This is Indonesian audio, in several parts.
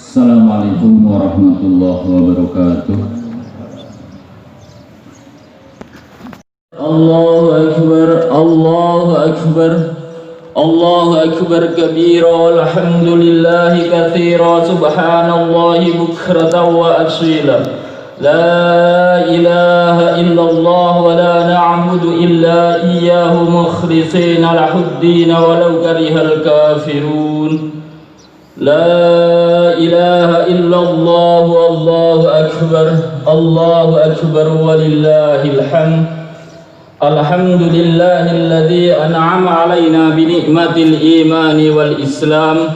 Assalamualaikum warahmatullahi wabarakatuh. Allahu Akbar, Allahu Akbar, Allahu Akbar kabira, alhamdulillahi katsira, subhanallahi bukratan wa asila. La ilaha illallah wa la na'budu illa iyyahu mukhlishina lahuddin walau karihal kafirun. La ilaha illallah wallahu akbar, Allahu akbar walillahil hamd. Alhamdulillahilladzi an'ama 'alaina bi ni'matil imani wal islam,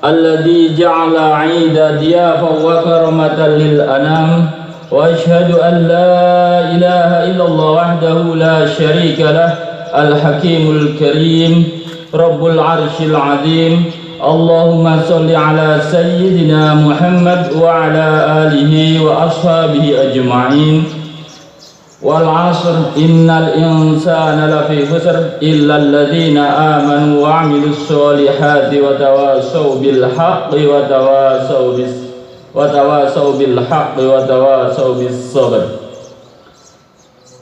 alladzi ja'ala 'ida diyafan wa karamatan lil anam. Wa asyhadu an la ilaha illallah wahdahu la syarika lah, al-hakimul karim, rabbul arsyil 'azim. Allahumma salli ala sayyidina Muhammad wa ala alihi wa ashabihi ajma'in. Wal 'asr innal insana lafi khusr illa alladhina amanu wa 'amilus solihati wa tawasaw bil haqqi wa tawasaw bis sabr.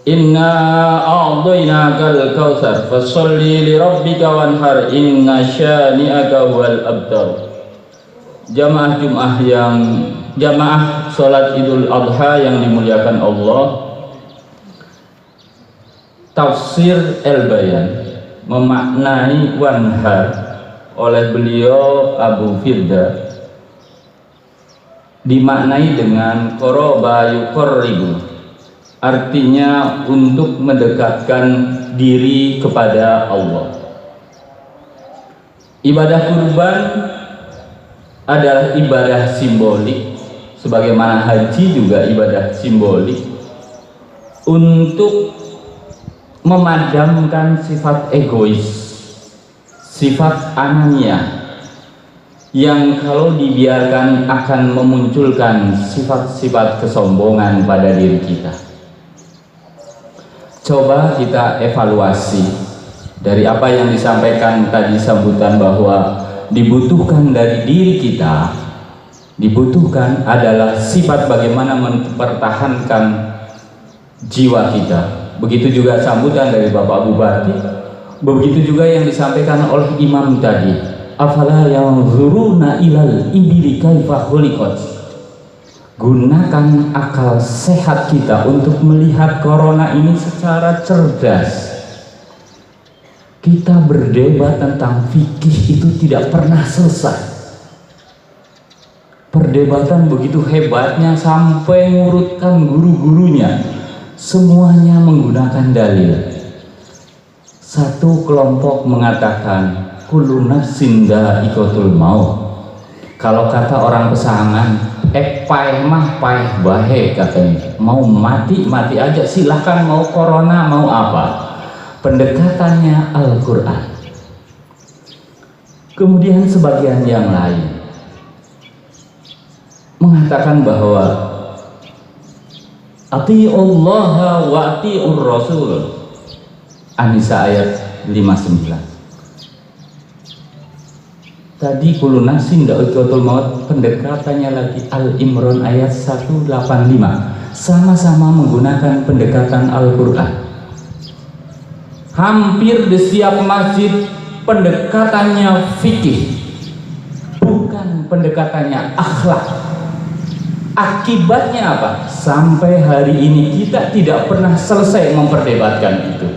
Inna a'dainakal kautsar fasholli li rabbika wanhar inna syani'aka huwal abtar. Jamaah jamaah salat Idul Adha yang dimuliakan Allah. Tafsir Al-Bayan memaknai wanhar oleh beliau Abu Firda dimaknai dengan qoroba yuqorribu, artinya untuk mendekatkan diri kepada Allah. Ibadah kurban adalah ibadah simbolik, sebagaimana haji juga ibadah simbolik, untuk memadamkan sifat egois, sifat anania yang kalau dibiarkan akan memunculkan sifat-sifat kesombongan pada diri kita. Coba kita evaluasi dari apa yang disampaikan tadi sambutan, bahwa dibutuhkan dari diri kita, dibutuhkan adalah sifat bagaimana mempertahankan jiwa kita. Begitu juga sambutan dari Bapak Bupati, begitu juga yang disampaikan oleh imam tadi. Afala yanzuruna ilal ibili kaifa khuliqat. Gunakan akal sehat kita untuk melihat corona ini secara cerdas. Kita berdebat tentang fikih itu tidak pernah selesai. Perdebatan begitu hebatnya sampai ngurutkan guru-gurunya. Semuanya menggunakan dalil. Satu kelompok mengatakan kullu nafsin dha'iqatul maut. Kalau kata orang Pesangan, paeh mah paeh bahe katanya. Mau mati mati aja, silahkan, mau corona mau apa. Pendekatannya Al-Quran. Kemudian sebagian yang lain mengatakan bahwa ati'ullaha wa ati'ur rasul. An-Nisa ayat 59. Tadi kullu nafsin dha'iqatul maut, pendekatannya lagi Al-Imran ayat 185. Sama-sama menggunakan pendekatan Al-Quran. Hampir di setiap masjid pendekatannya fikih, bukan pendekatannya akhlak. Akibatnya apa? Sampai hari ini kita tidak pernah selesai memperdebatkan itu.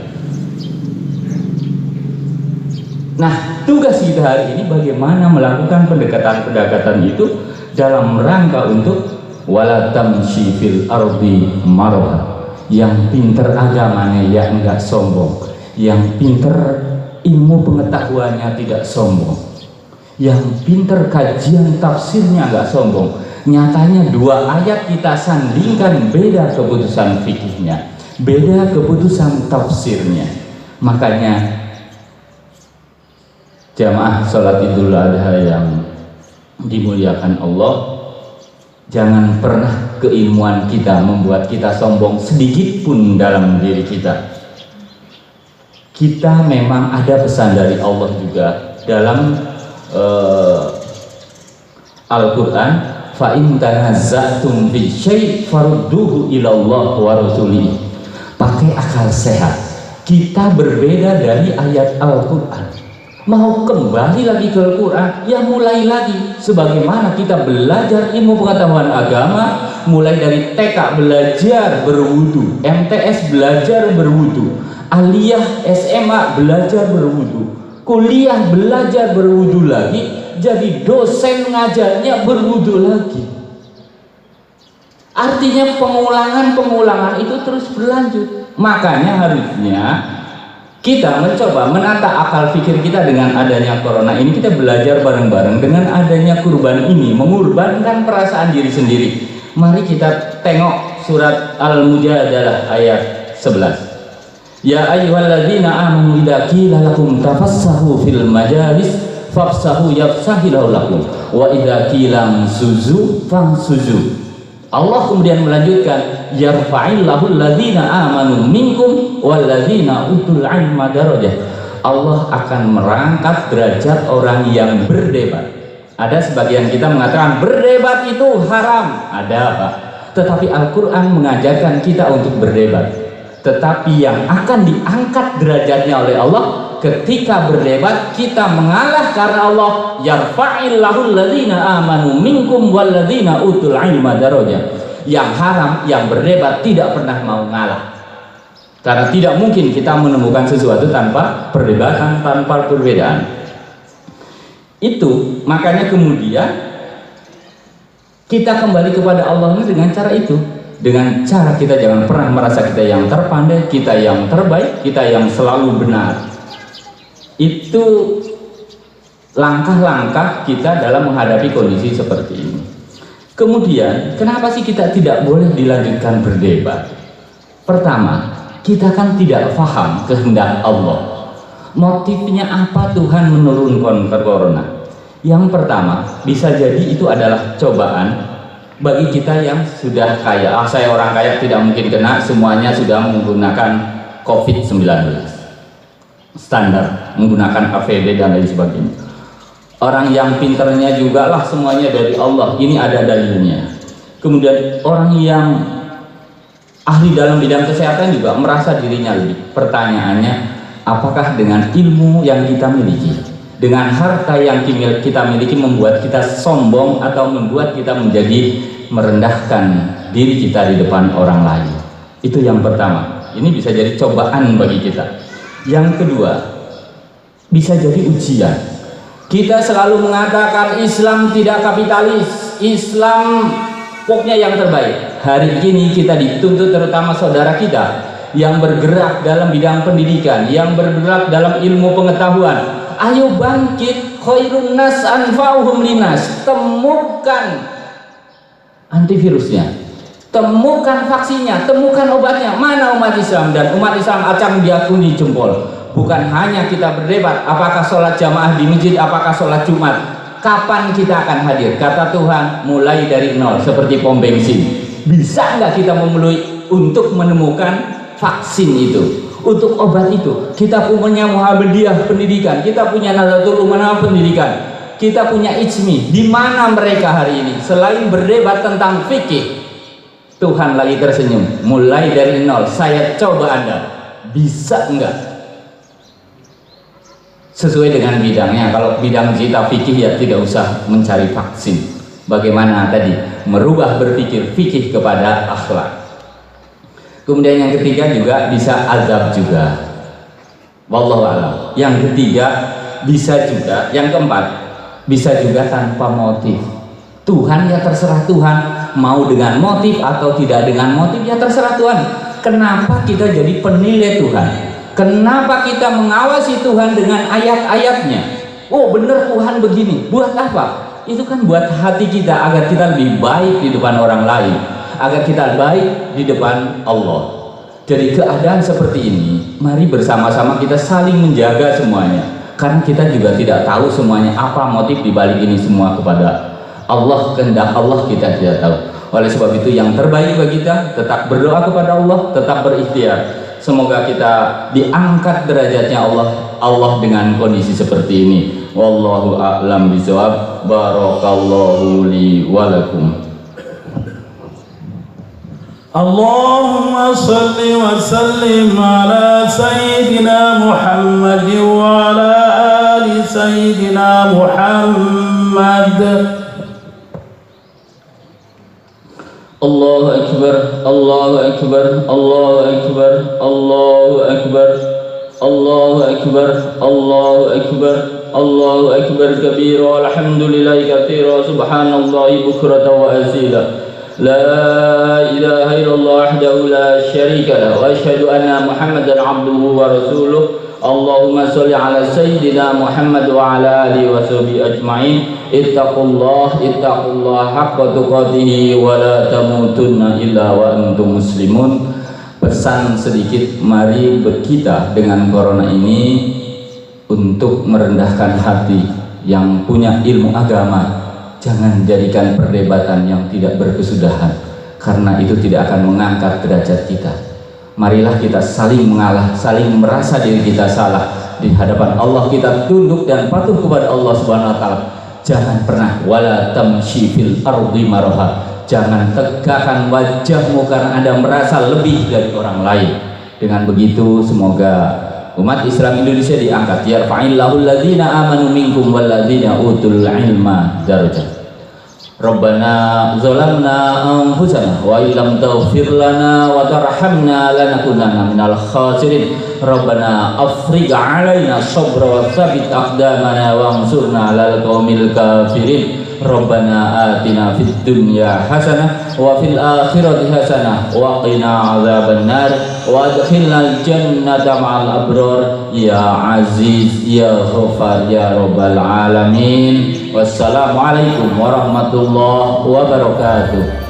Nah, tugas kita hari ini bagaimana melakukan pendekatan-pendekatan itu dalam rangka untuk wala tamshi fil ardi marha. Yang pinter agamanya ya enggak sombong, yang pinter ilmu pengetahuannya tidak sombong, yang pinter kajian tafsirnya enggak sombong. Nyatanya dua ayat kita sandingkan, beda keputusan fikihnya, beda keputusan tafsirnya. Makanya jamaah sholat Idul Adha yang dimuliakan Allah, jangan pernah keilmuan kita membuat kita sombong sedikit pun dalam diri kita. Kita memang ada pesan dari Allah juga dalam Al-Quran, fa in tanazza'tum fi syai' farudduhu ila Allah wa rasulih. Pakai akal sehat. Kita berbeda dari ayat Al-Quran. Mau kembali lagi ke Al-Quran, ya mulai lagi. Sebagaimana kita belajar ilmu pengetahuan agama, mulai dari TK belajar berwudu, MTS belajar berwudu, aliyah SMA belajar berwudu, kuliah belajar berwudu lagi, jadi dosen ngajarnya berwudu lagi. Artinya pengulangan itu terus berlanjut. Makanya harusnya kita mencoba menata akal pikir kita dengan adanya corona ini. Kita belajar bareng-bareng dengan adanya kurban ini, mengorbankan perasaan diri sendiri. Mari kita tengok surat Al-Mujadalah ayat 11. Ya ayyuhalladzina amanu idza qila lakum tafassahu fil majalis fafsahu yafsahillahu lakum wa idza qila suzu famsuzu. Allah kemudian melanjutkan, yarfa'illahu alladzina amanu minkum walladzina utul ilma darajah. Allah akan merangkat derajat orang yang berdebat. Ada sebagian kita mengatakan berdebat itu haram, ada apa? Tetapi Al-Quran mengajarkan kita untuk berdebat. Tetapi yang akan diangkat derajatnya oleh Allah ketika berdebat, kita mengalah karena Allah yarfa'illahu alladzina amanu minkum walladzina utul ilma darajah. Yang haram, yang berdebat tidak pernah mau ngalah, karena tidak mungkin kita menemukan sesuatu tanpa perdebatan, tanpa perbedaan. Itu makanya kemudian kita kembali kepada Allah dengan cara itu, dengan cara kita jangan pernah merasa kita yang terpandai, kita yang terbaik, kita yang selalu benar. Itu langkah-langkah kita dalam menghadapi kondisi seperti ini. Kemudian kenapa sih kita tidak boleh dilanjutkan berdebat? Pertama, kita kan tidak paham kehendak Allah. Motifnya apa Tuhan menurunkan corona? Yang pertama, bisa jadi itu adalah cobaan bagi kita yang sudah kaya. Saya orang kaya tidak mungkin kena, semuanya sudah menggunakan COVID-19 standar, menggunakan APD dan lain sebagainya. Orang yang pinternya juga lah semuanya dari Allah, ini ada dalilnya. Kemudian orang yang ahli dalam bidang kesehatan juga merasa dirinya lebih. Pertanyaannya, apakah dengan ilmu yang kita miliki, dengan harta yang kita miliki membuat kita sombong atau membuat kita menjadi merendahkan diri kita di depan orang lain? Itu yang pertama. Ini bisa jadi cobaan bagi kita. Yang kedua, bisa jadi ujian. Kita selalu mengatakan Islam tidak kapitalis, Islam pokoknya yang terbaik. Hari ini kita dituntut, terutama saudara kita yang bergerak dalam bidang pendidikan, yang bergerak dalam ilmu pengetahuan, ayo bangkit, khairun nas anfa'uhum linas. Temukan antivirusnya, temukan vaksinnya, temukan obatnya. Mana umat Islam? Dan umat Islam acang diakuni jempol. Bukan hanya kita berdebat apakah sholat jamaah di masjid, apakah sholat Jumat, kapan kita akan hadir? Kata Tuhan, mulai dari nol, seperti pom bensin. Bisa nggak kita memenuhi untuk menemukan vaksin itu, untuk obat itu? Kita punya Muhammadiyah pendidikan, kita punya Nahdlatul Ulama pendidikan, kita punya IJMI. Di mana mereka hari ini? Selain berdebat tentang fikih, Tuhan lagi tersenyum. Mulai dari nol, saya coba Anda, bisa enggak? Sesuai dengan bidangnya. Kalau bidang kita fikih, ya tidak usah mencari vaksin. Bagaimana tadi? Merubah berpikir fikih kepada akhlak. Kemudian yang ketiga juga bisa azab juga. Wallahu a'lam. Yang ketiga bisa juga, yang keempat bisa juga tanpa motif. Tuhan ya terserah Tuhan, mau dengan motif atau tidak dengan motif ya terserah Tuhan. Kenapa kita jadi penilai Tuhan? Kenapa kita mengawasi Tuhan dengan ayat-ayatnya? Oh benar Tuhan begini, buat apa? itu kan buat hati kita agar kita lebih baik di depan orang lain, agar kita baik di depan Allah. Dari keadaan seperti ini, mari bersama-sama kita saling menjaga semuanya, karena kita juga tidak tahu semuanya apa motif dibalik ini semua. Kepada Allah, kehendak Allah kita tidak tahu. Oleh sebab itu yang terbaik bagi kita tetap berdoa kepada Allah, tetap berikhtiar. Semoga kita diangkat derajatnya Allah dengan kondisi seperti ini. Wallahu a'lam bishawab. Barakallahu li wa lakum. Allahumma salli wa sallim ala Sayyidina Muhammad wa ala ali Sayyidina Muhammad. Allahu Akbar, Allahu Akbar, Allahu Akbar, Allahu Akbar, Allahu Akbar, Allahu Akbar, Allahu Akbar kabira, alhamdulillahi katsira, subhanallahi bukratan wa asila. La ilaha illallah wahdahu la syarika lahu wa asyhadu anna Muhammadan abduhu wa rasuluh. Allahumma sholli ala sayyidina Muhammad wa ala alihi wa sahbihi ajma'in. Ittaqullah haqqa tuqatih wa la tamutunna illa wa antum muslimun. Pesan sedikit, mari kita dengan corona ini untuk merendahkan hati yang punya ilmu agama. Jangan jadikan perdebatan yang tidak berkesudahan, karena itu tidak akan mengangkat derajat kita. Marilah kita saling mengalah, saling merasa diri kita salah di hadapan Allah, kita tunduk dan patuh kepada Allah Subhanahu wa taala. Jangan pernah wala tamshi fil ardi maraha. Jangan tegakkan wajahmu karena Anda merasa lebih dari orang lain. Dengan begitu semoga umat Islam Indonesia diangkat. Yarfa'illahu alladzina amanu minkum walladzina utul ilma darajat. Rabbana zalamna anfusana wa illam taghfir lana wa tarhamna lanakunanna minal khasirin. Rabbana afrigh alaina sabra wa tsabbit aqdamana wansurna 'alal qaumil kafirin. Rabbana atina fid dunya hasanah wa fil akhirati hasanah wa qina adzabannar wa adkhilnal jannata ma'al abrar ya aziz ya ghafar ya rabbal alamin. Wassalamualaikum warahmatullahi wabarakatuh.